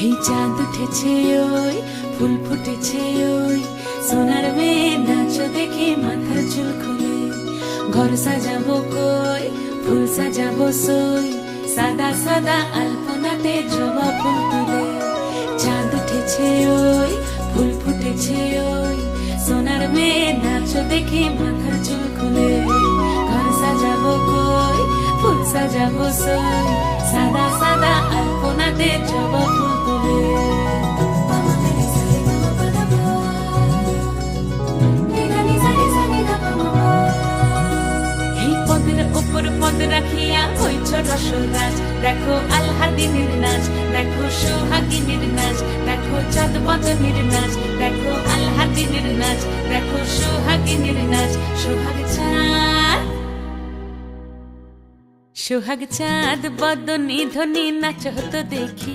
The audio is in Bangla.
এই চাঁদ উঠেছে ওই ফুল ফুটেছে ওই সোনার মেয়ে নাচো দেখে মাথার চুল খুলে ঘর সাজাবো কই ফুল সাজাবো সই সাদা সাদা আলপনাতে জবা ফুল তুলে চাঁদ উঠেছে ওই ফুল ফুটেছে ওই সোনার মেয়ে নাচো দেখে মাথার চুল খুলে ঘর সাজাবো কই ফুল সাজাবো সই সাদা সাদা আলপনাতে জবা ফুল তুলে এই পদের উপর পদ রাখিয়া হইছ রসরাজ দেখো আলহাদিনের নাচ দেখো সোহাগিনীর নাচ দেখো চাঁদ বদনের নাচ দেখো আলহাদিনের নাচ দেখো সোহাগিনীর নাচ সোহাগ চাঁদ বদনী ধ্বনি নাচ হতো দেখি।